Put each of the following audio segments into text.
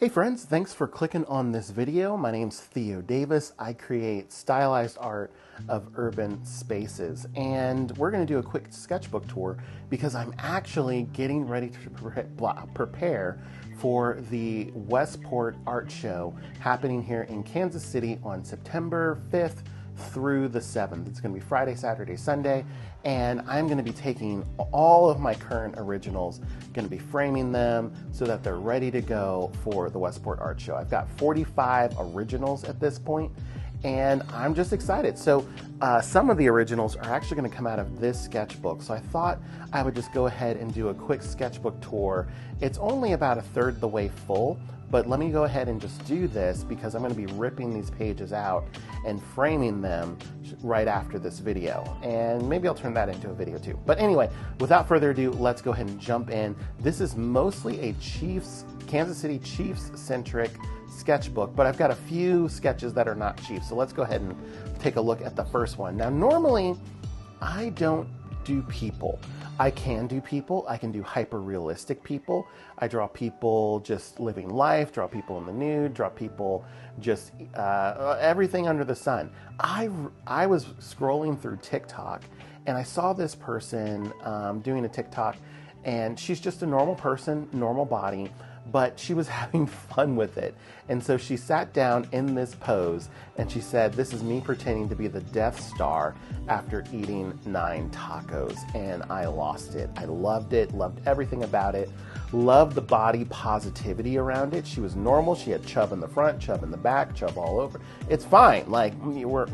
Hey friends, thanks for clicking on this video. My name's Theo Davis. I create stylized art of urban spaces, and we're going to do a quick sketchbook tour because I'm actually getting ready to prepare for the Westport Art Show happening here in Kansas City on September 5th through the 7th. It's going to be Friday, Saturday, Sunday, and I'm going to be taking all of my current originals, going to be framing them so that they're ready to go for the Westport Art Show. I've got 45 originals at this point, and I'm just excited. So some of the originals are actually going to come out of this sketchbook, so I thought I would just go ahead and do a quick sketchbook tour. It's only about a third the way full, but let me go ahead and just do this because I'm going to be ripping these pages out and framing them right after this video. And maybe I'll turn that into a video too. But anyway, without further ado, let's go ahead and jump in. This is mostly a Chiefs, Kansas City Chiefs-centric sketchbook, but I've got a few sketches that are not Chiefs. So let's go ahead and take a look at the first one. Now, normally, I don't do people. I can do people. I can do hyper-realistic people. I draw people just living life, draw people in the nude, draw people just everything under the sun. I was scrolling through TikTok and I saw this person doing a TikTok, and she's just a normal person, normal body, but she was having fun with it. And so she sat down in this pose and she said, "This is me pretending to be the Death Star after eating 9 tacos." And I lost it. I loved it, loved everything about it, loved the body positivity around it. She was normal. She had chub in the front, chub in the back, chub all over. It's fine. Like, we're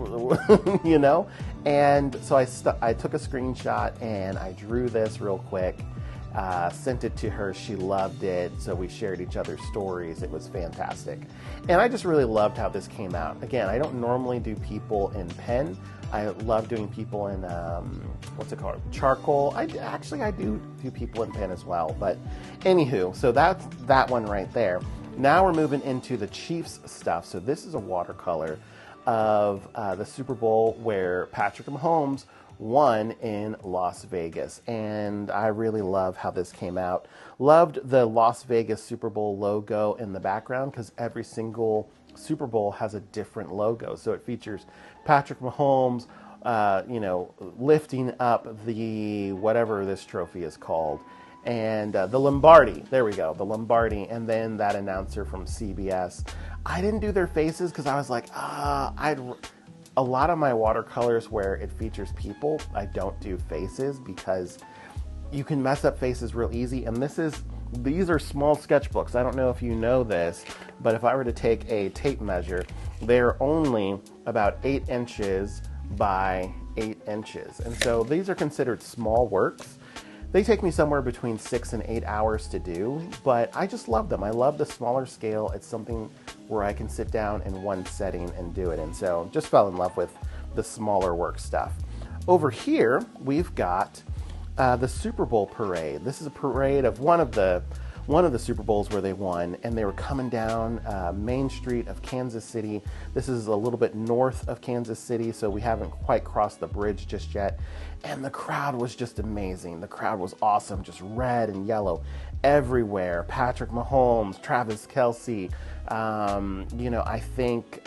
you know? And so I took a screenshot and I drew this real quick. Sent it to her. She loved it. So we shared each other's stories. It was fantastic. And I just really loved how this came out. Again, I don't normally do people in pen. I love doing people in, what's it called? Charcoal. I do people in pen as well. But anywho, so that's that one right there. Now we're moving into the Chiefs stuff. So this is a watercolor of the Super Bowl where Patrick Mahomes won in Las Vegas, and I really love how this came out. Loved the Las Vegas Super Bowl logo in the background because every single Super Bowl has a different logo. So it features Patrick Mahomes, lifting up the whatever this trophy is called, and the Lombardi. There we go, the Lombardi, and then that announcer from CBS. I didn't do their faces because I was like, a lot of my watercolors where it features people, I don't do faces because you can mess up faces real easy. And these are small sketchbooks. I don't know if you know this, but if I were to take a tape measure, they're only about 8 inches by 8 inches. And so these are considered small works. They take me somewhere between 6 and 8 hours to do, but I just love them. I love the smaller scale. It's something where I can sit down in one setting and do it. And so just fell in love with the smaller work stuff. Over here, we've got the Super Bowl parade. This is a parade of one of the Super Bowls where they won, and they were coming down Main Street of Kansas City. This is a little bit north of Kansas City, so we haven't quite crossed the bridge just yet. And the crowd was just amazing. The crowd was awesome, just red and yellow everywhere. Patrick Mahomes, Travis Kelce. I think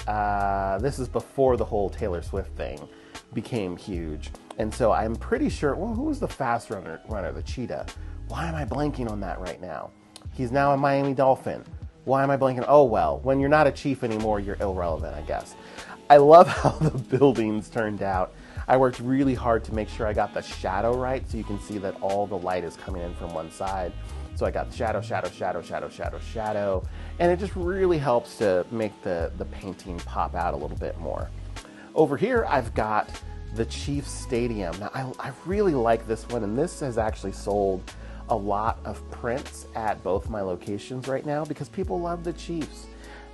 this is before the whole Taylor Swift thing became huge. And so I'm pretty sure, well, who was the fast runner, the cheetah? Why am I blanking on that right now? He's now a Miami Dolphin. Why am I blanking? Oh, well, when you're not a Chief anymore, you're irrelevant, I guess. I love how the buildings turned out. I worked really hard to make sure I got the shadow right so you can see that all the light is coming in from one side. So I got shadow, shadow, shadow, shadow, shadow, shadow. And it just really helps to make the painting pop out a little bit more. Over here, I've got the Chiefs Stadium. Now, I really like this one, and this has actually sold a lot of prints at both my locations right now because people love the Chiefs.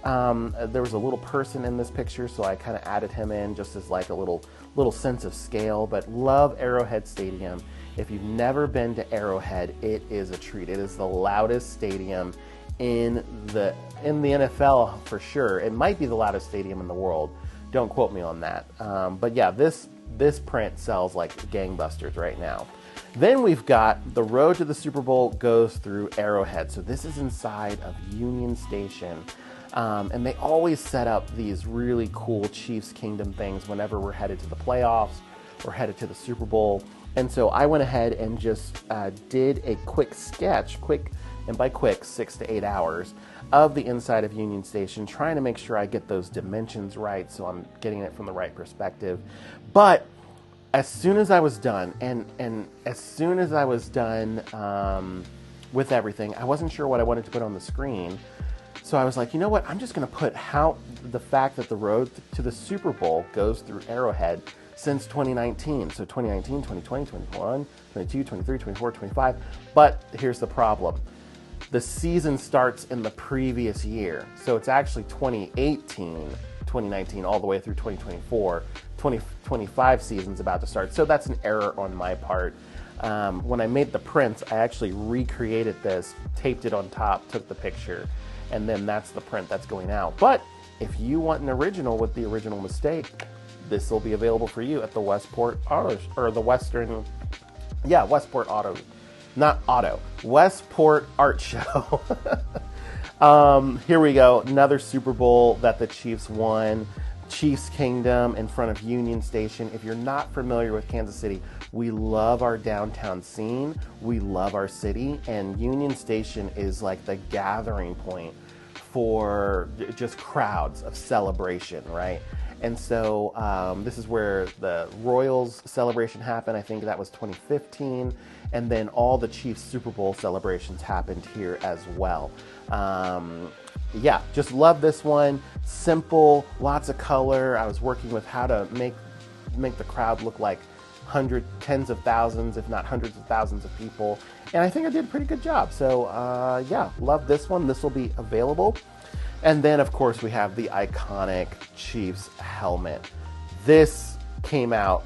There was a little person in this picture, so I kind of added him in just as like a little sense of scale, but love Arrowhead Stadium. If you've never been to Arrowhead, it is a treat. It is the loudest stadium in the NFL for sure. It might be the loudest stadium in the world. Don't quote me on that. But yeah, this print sells like gangbusters right now. Then we've got the road to the Super Bowl goes through Arrowhead. So this is inside of Union Station. And they always set up these really cool Chiefs Kingdom things whenever we're headed to the playoffs or headed to the Super Bowl. And so I went ahead and just did a quick sketch, and by quick, 6 to 8 hours, of the inside of Union Station, trying to make sure I get those dimensions right so I'm getting it from the right perspective. But as soon as I was done, and as soon as I was done with everything, I wasn't sure what I wanted to put on the screen. So I was like, you know what? I'm just going to put the fact that the road to the Super Bowl goes through Arrowhead since 2019. So 2019, 2020, 2021, 22, 23, 24, 25. But here's the problem. The season starts in the previous year. So it's actually 2018, 2019, all the way through 2024. 2025 season's about to start. So that's an error on my part. When I made the prints, I actually recreated this, taped it on top, took the picture, and then that's the print that's going out. But if you want an original with the original mistake, this will be available for you at the Westport Auto, or the Westport Art Show. Here we go. Another Super Bowl that the Chiefs won. Chiefs Kingdom in front of Union Station. If you're not familiar with Kansas City, we love our downtown scene. We love our city, and Union Station is like the gathering point for just crowds of celebration, right? And so this is where the Royals celebration happened. I think that was 2015. And then all the Chiefs Super Bowl celebrations happened here as well. Yeah, just love this one. Simple, lots of color. I was working with how to make the crowd look like tens of thousands, if not hundreds of thousands of people. And I think I did a pretty good job. So yeah, love this one. This will be available. And then, of course, we have the iconic Chiefs helmet. This came out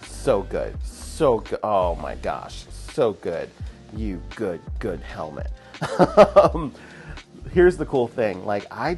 so good. So good. Oh my gosh, so good. You good helmet. Here's the cool thing. Like, I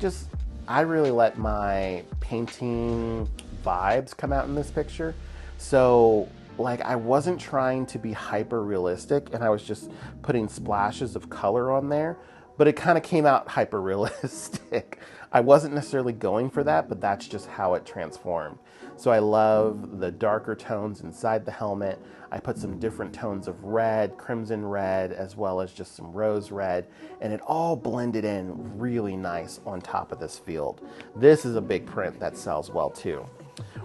really let my painting vibes come out in this picture. So, like, I wasn't trying to be hyper realistic, and I was just putting splashes of color on there, but it kind of came out hyper realistic. I wasn't necessarily going for that, but that's just how it transformed. So I love the darker tones inside the helmet. I put some different tones of red, crimson red, as well as just some rose red, and it all blended in really nice on top of this field. This is a big print that sells well too.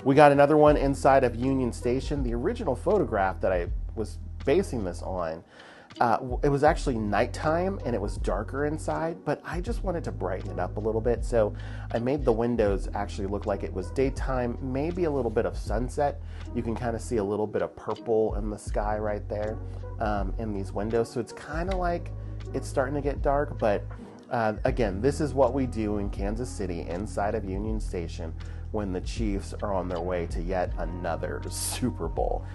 We got another one inside of Union Station. The original photograph that I was basing this on, it was actually nighttime and it was darker inside, but I just wanted to brighten it up a little bit. So I made the windows actually look like it was daytime, maybe a little bit of sunset. You can kind of see a little bit of purple in the sky right there in these windows. So it's kind of like it's starting to get dark, but again, this is what we do in Kansas City inside of Union Station when the Chiefs are on their way to yet another Super Bowl.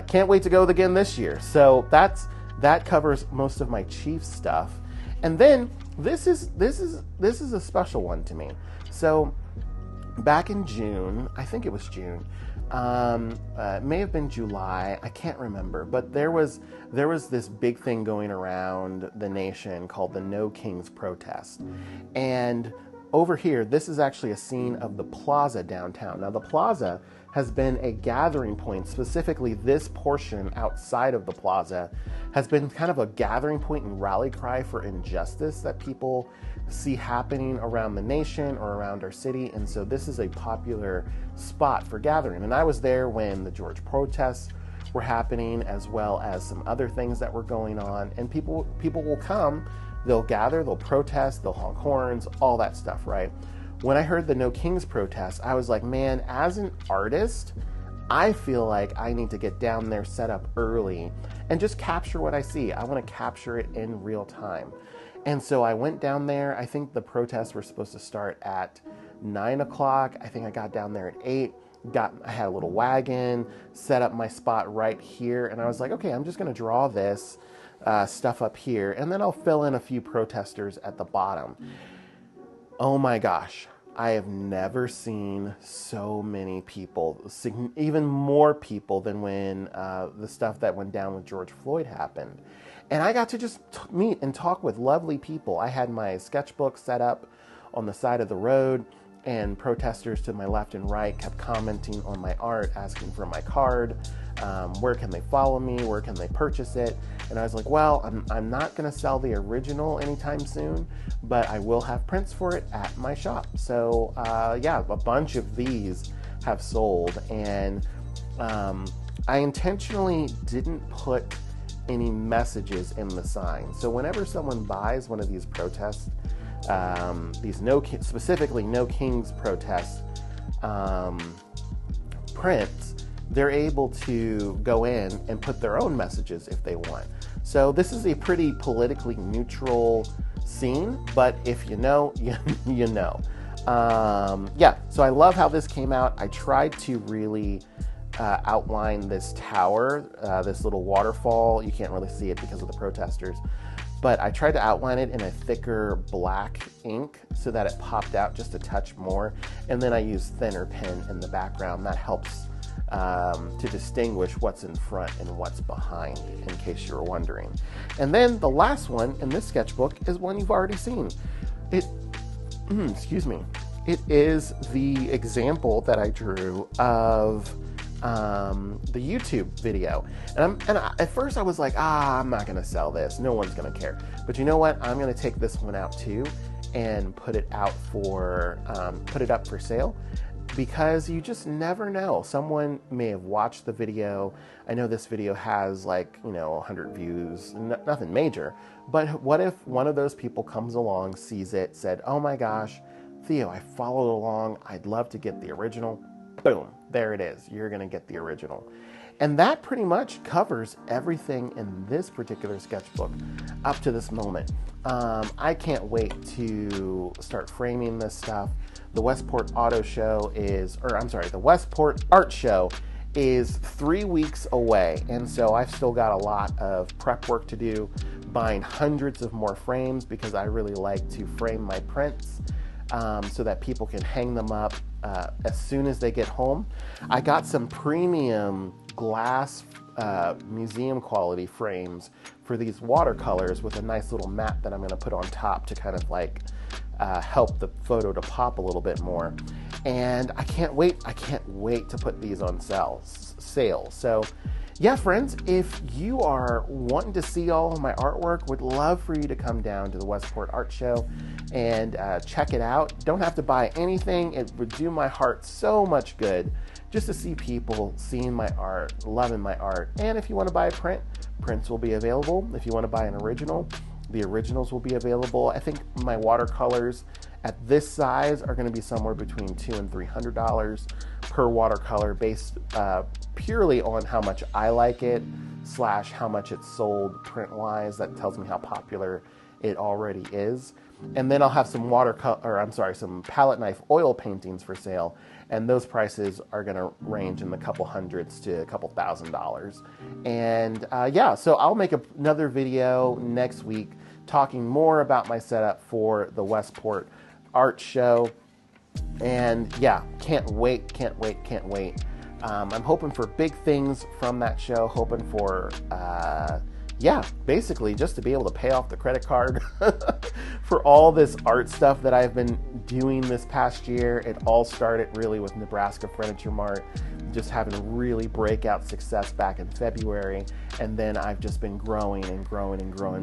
Can't wait to go again this year. So that covers most of my Chiefs stuff. And then this is a special one to me. So back in June, I think it was June, it may have been July, I can't remember, but there was this big thing going around the nation called the No Kings protest. And over here, this is actually a scene of the plaza downtown. Now, the plaza has been a gathering point, specifically this portion outside of the plaza has been kind of a gathering point and rally cry for injustice that people see happening around the nation or around our city. And so this is a popular spot for gathering. And I was there when the George protests were happening, as well as some other things that were going on. And people will come, they'll gather, they'll protest, they'll honk horns, all that stuff, right? When I heard the No Kings protest, I was like, man, as an artist, I feel like I need to get down there, set up early, and just capture what I see. I want to capture it in real time. And so I went down there. I think the protests were supposed to start at 9 o'clock. I think I got down there at 8. I had a little wagon, set up my spot right here, and I was like, okay, I'm just going to draw this stuff up here, and then I'll fill in a few protesters at the bottom. Oh my gosh, I have never seen so many people, even more people than when the stuff that went down with George Floyd happened. And I got to just meet and talk with lovely people. I had my sketchbook set up on the side of the road, and protesters to my left and right kept commenting on my art, asking for my card. Where can they follow me? Where can they purchase it? And I was like, well, I'm not going to sell the original anytime soon, but I will have prints for it at my shop. So yeah, a bunch of these have sold. And I intentionally didn't put any messages in the sign. So whenever someone buys one of these protests, these specifically No Kings protest prints, they're able to go in and put their own messages if they want. So this is a pretty politically neutral scene, but if you know, you know. Yeah, so I love how this came out. I tried to really outline this tower, this little waterfall. You can't really see it because of the protesters, but I tried to outline it in a thicker black ink so that it popped out just a touch more. And then I used thinner pen in the background. That helps to distinguish what's in front and what's behind, in case you were wondering. And then the last one in this sketchbook is one you've already seen. Excuse me. It is the example that I drew of the YouTube video. And at first I was like, I'm not going to sell this. No one's going to care. But you know what? I'm going to take this one out too and put it out for, put it up for sale, because you just never know. Someone may have watched the video. I know this video has 100 views, nothing major. But what if one of those people comes along, sees it, said, oh my gosh, Theo, I followed along. I'd love to get the original. Boom, there it is. You're going to get the original. And that pretty much covers everything in this particular sketchbook up to this moment. I can't wait to start framing this stuff. The Westport Art Show the Westport Art Show is 3 weeks away. And so I've still got a lot of prep work to do, buying hundreds of more frames, because I really like to frame my prints so that people can hang them up as soon as they get home. I got some premium glass museum quality frames for these watercolors with a nice little mat that I'm going to put on top to kind of help the photo to pop a little bit more. And I can't wait to put these on sale. So yeah, friends, if you are wanting to see all of my artwork, would love for you to come down to the Westport Art Show and check it out. Don't have to buy anything. It would do my heart so much good just to see people seeing my art, loving my art. And if you want to buy a print, prints will be available. If you want to buy an original, the originals will be available. I think my watercolors at this size are going to be somewhere between $200 and $300 per watercolor, based purely on how much I like it / how much it's sold print-wise. That tells me how popular it already is. And then I'll have some some palette knife oil paintings for sale, and those prices are going to range in the couple hundreds to a couple $1,000s. And yeah, so I'll make another video next week talking more about my setup for the Westport Art Show. And yeah, can't wait. I'm hoping for big things from that show, hoping for yeah, basically just to be able to pay off the credit card for all this art stuff that I've been doing this past year. It all started really with Nebraska Furniture Mart, just having a really breakout success back in February. And then I've just been growing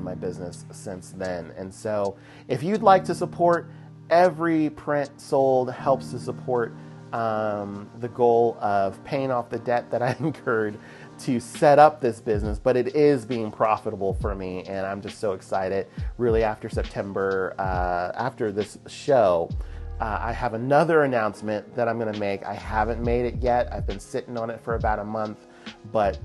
my business since then. And so if you'd like to support, every print sold helps to support the goal of paying off the debt that I incurred to set up this business, but it is being profitable for me, and I'm just so excited. Really, after September, after this show, I have another announcement that I'm going to make. I haven't made it yet. I've been sitting on it for about a month, but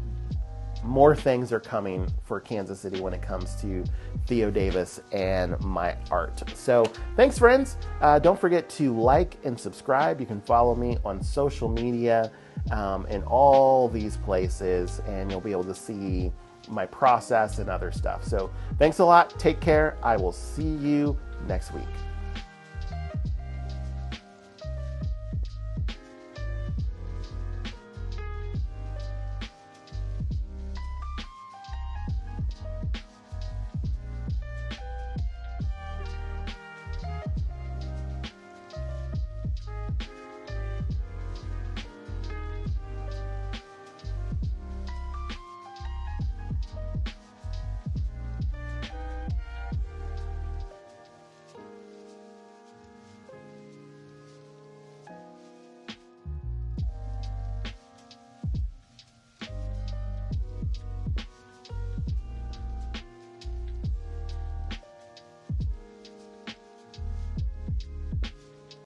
more things are coming for Kansas City when it comes to Theo Davis and my art. So thanks, friends. Don't forget to like and subscribe. You can follow me on social media in all these places, and you'll be able to see my process and other stuff. So thanks a lot. Take care. I will see you next week.